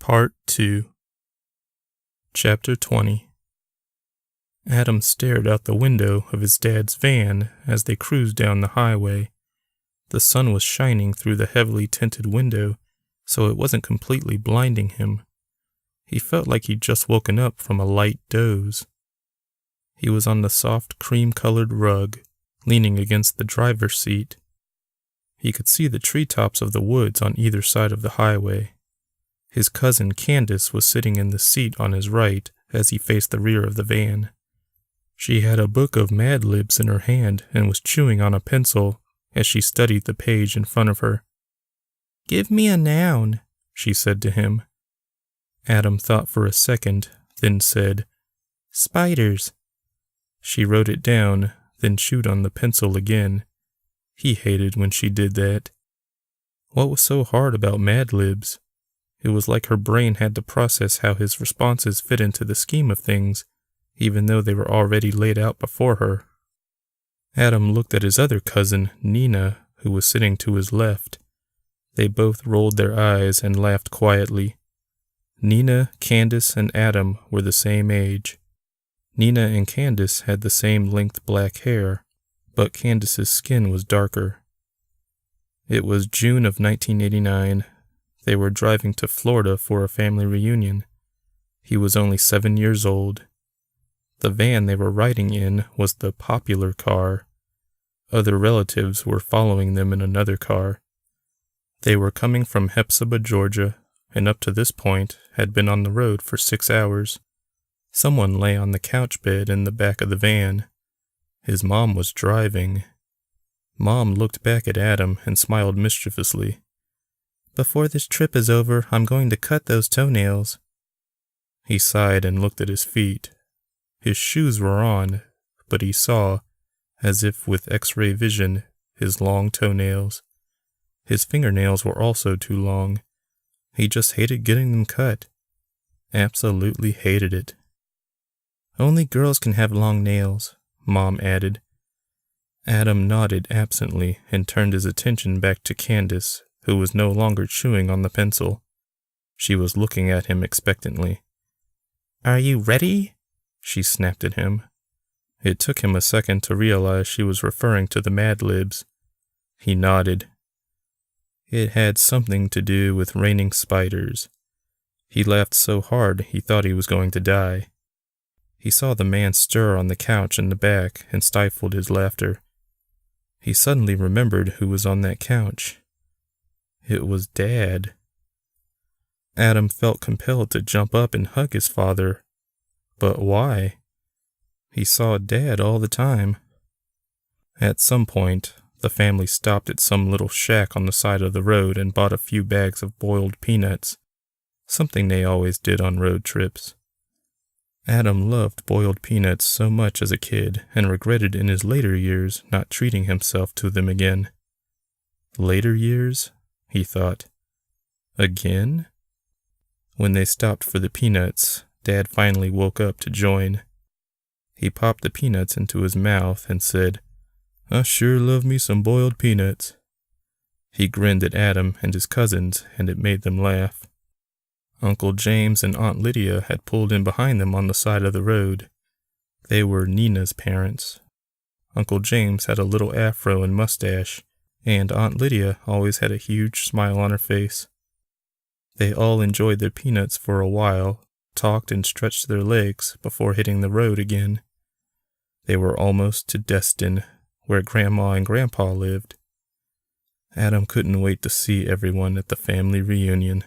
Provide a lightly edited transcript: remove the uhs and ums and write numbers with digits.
Part 2. Chapter 20. Adam stared out the window of his dad's van as they cruised down the highway. The sun was shining through the heavily tinted window, so it wasn't completely blinding him. He felt like he'd just woken up from a light doze. He was on the soft cream-colored rug, leaning against the driver's seat. He could see the treetops of the woods on either side of the highway. His cousin Candace was sitting in the seat on his right as he faced the rear of the van. She had a book of Mad Libs in her hand and was chewing on a pencil as she studied the page in front of her. "Give me a noun," she said to him. Adam thought for a second, then said, "Spiders." She wrote it down, then chewed on the pencil again. He hated when she did that. What was so hard about Mad Libs? It was like her brain had to process how his responses fit into the scheme of things, even though they were already laid out before her. Adam looked at his other cousin, Nina, who was sitting to his left. They both rolled their eyes and laughed quietly. Nina, Candace, and Adam were the same age. Nina and Candace had the same length black hair, but Candace's skin was darker. It was June of 1989. They were driving to Florida for a family reunion. He was only 7 years old. The van they were riding in was the popular car. Other relatives were following them in another car. They were coming from Hephzibah, Georgia, and up to this point had been on the road for 6 hours. Someone lay on the couch bed in the back of the van. His mom was driving. Mom looked back at Adam and smiled mischievously. "Before this trip is over, I'm going to cut those toenails." He sighed and looked at his feet. His shoes were on, but he saw, as if with X-ray vision, his long toenails. His fingernails were also too long. He just hated getting them cut. Absolutely hated it. "Only girls can have long nails," Mom added. Adam nodded absently and turned his attention back to Candace, who was no longer chewing on the pencil. She was looking at him expectantly. "Are you ready?" she snapped at him. It took him a second to realize she was referring to the Mad Libs. He nodded. It had something to do with raining spiders. He laughed so hard he thought he was going to die. He saw the man stir on the couch in the back and stifled his laughter. He suddenly remembered who was on that couch. It was Dad. Adam felt compelled to jump up and hug his father. But why? He saw Dad all the time. At some point, the family stopped at some little shack on the side of the road and bought a few bags of boiled peanuts, something they always did on road trips. Adam loved boiled peanuts so much as a kid and regretted in his later years not treating himself to them again. Later years? He thought. Again? When they stopped for the peanuts, Dad finally woke up to join. He popped the peanuts into his mouth and said, "I sure love me some boiled peanuts." He grinned at Adam and his cousins, and it made them laugh. Uncle James and Aunt Lydia had pulled in behind them on the side of the road. They were Nina's parents. Uncle James had a little afro and mustache, and Aunt Lydia always had a huge smile on her face. They all enjoyed their peanuts for a while, talked and stretched their legs before hitting the road again. They were almost to Destin, where Grandma and Grandpa lived. Adam couldn't wait to see everyone at the family reunion.